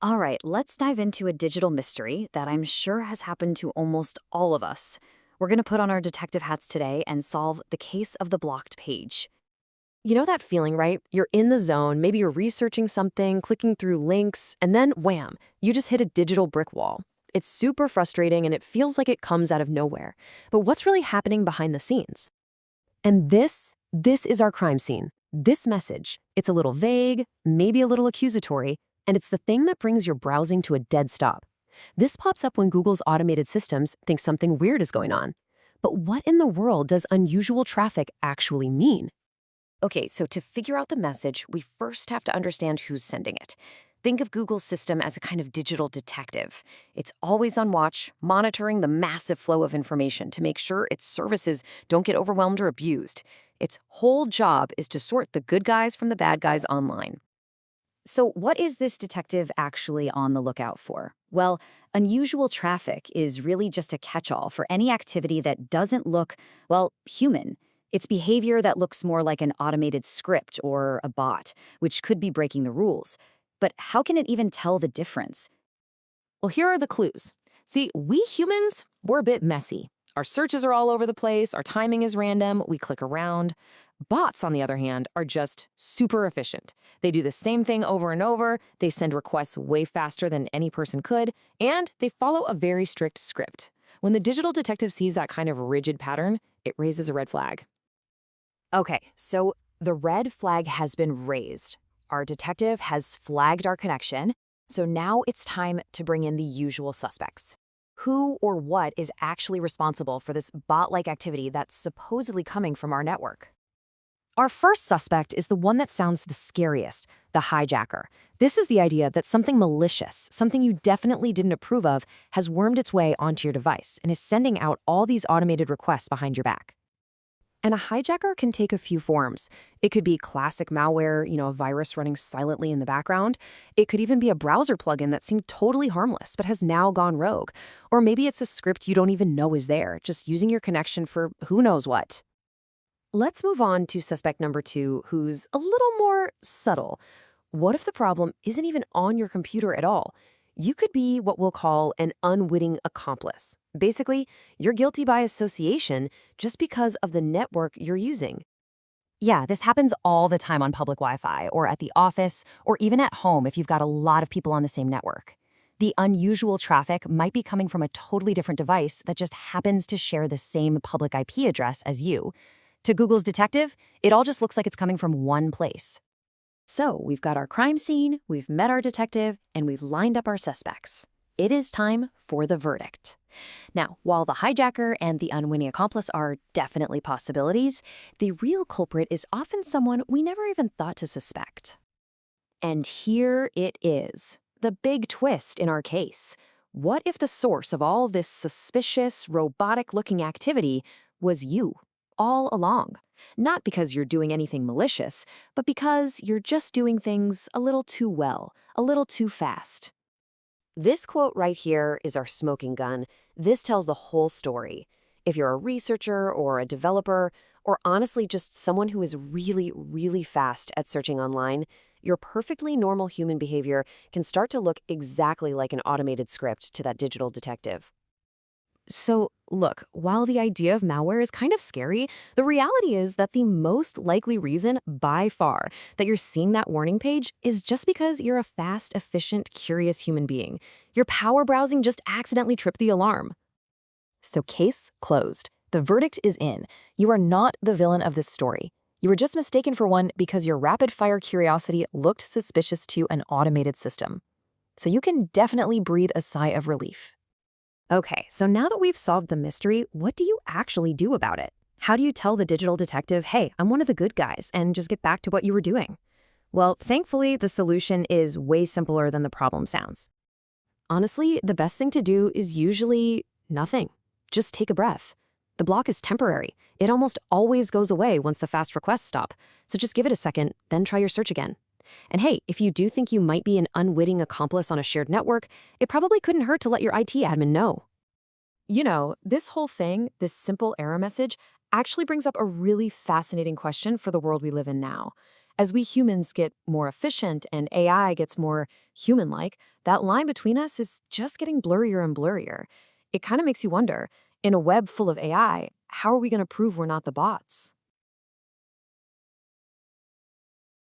All right, let's dive into a digital mystery that I'm sure has happened to almost all of us. We're going to put on our detective hats today and solve the case of the blocked page. You know that feeling, right? You're in the zone, maybe you're researching something, clicking through links, and then wham, you just hit a digital brick wall. It's super frustrating and it feels like it comes out of nowhere. But what's really happening behind the scenes? And this is our crime scene. This message, it's a little vague, maybe a little accusatory, and it's the thing that brings your browsing to a dead stop. This pops up when Google's automated systems think something weird is going on. But what in the world does unusual traffic actually mean? Okay, so to figure out the message, we first have to understand who's sending it. Think of Google's system as a kind of digital detective. It's always on watch, monitoring the massive flow of information to make sure its services don't get overwhelmed or abused. Its whole job is to sort the good guys from the bad guys online. So, what is this detective actually on the lookout for? Well, unusual traffic is really just a catch all for any activity that doesn't look, well, human. It's behavior that looks more like an automated script or a bot, which could be breaking the rules. But how can it even tell the difference? Well, here are the clues. See, we humans, we're a bit messy. Our searches are all over the place, our timing is random, we click around. Bots, on the other hand, are just super efficient. They do the same thing over and over, they send requests way faster than any person could, and they follow a very strict script. When the digital detective sees that kind of rigid pattern, it raises a red flag. Okay, so the red flag has been raised. Our detective has flagged our connection, so now it's time to bring in the usual suspects. Who or what is actually responsible for this bot-like activity that's supposedly coming from our network? Our first suspect is the one that sounds the scariest, the hijacker. This is the idea that something malicious, something you definitely didn't approve of, has wormed its way onto your device and is sending out all these automated requests behind your back. And a hijacker can take a few forms. It could be classic malware, a virus running silently in the background. It could even be a browser plugin that seemed totally harmless but has now gone rogue. Or maybe it's a script you don't even know is there, just using your connection for who knows what. Let's move on to suspect number 2, who's a little more subtle. What if the problem isn't even on your computer at all? You could be what we'll call an unwitting accomplice. Basically, you're guilty by association just because of the network you're using. Yeah, this happens all the time on public Wi-Fi or at the office or even at home if you've got a lot of people on the same network. The unusual traffic might be coming from a totally different device that just happens to share the same public IP address as you. To Google's detective, it all just looks like it's coming from one place. So we've got our crime scene, we've met our detective, and we've lined up our suspects. It is time for the verdict. Now, while the hijacker and the unwitting accomplice are definitely possibilities, the real culprit is often someone we never even thought to suspect. And here it is, the big twist in our case. What if the source of all this suspicious, robotic-looking activity was you, all along? Not because you're doing anything malicious, but because you're just doing things a little too well, a little too fast. This quote right here is our smoking gun. This tells the whole story. If you're a researcher or a developer, or honestly just someone who is really, really fast at searching online, your perfectly normal human behavior can start to look exactly like an automated script to that digital detective. So, look, while the idea of malware is kind of scary, the reality is that the most likely reason, by far, that you're seeing that warning page is just because you're a fast, efficient, curious human being. Your power browsing just accidentally tripped the alarm. So, case closed. The verdict is in. You are not the villain of this story. You were just mistaken for one because your rapid-fire curiosity looked suspicious to an automated system. So you can definitely breathe a sigh of relief. Okay, so now that we've solved the mystery, what do you actually do about it? How do you tell the digital detective, hey, I'm one of the good guys, and just get back to what you were doing? Well, thankfully, the solution is way simpler than the problem sounds. Honestly, the best thing to do is usually nothing. Just take a breath. The block is temporary. It almost always goes away once the fast requests stop. So just give it a second, then try your search again. And hey, if you do think you might be an unwitting accomplice on a shared network, it probably couldn't hurt to let your IT admin know. This whole thing, this simple error message, actually brings up a really fascinating question for the world we live in now. As we humans get more efficient and AI gets more human-like, that line between us is just getting blurrier and blurrier. It kind of makes you wonder, in a web full of AI, how are we going to prove we're not the bots?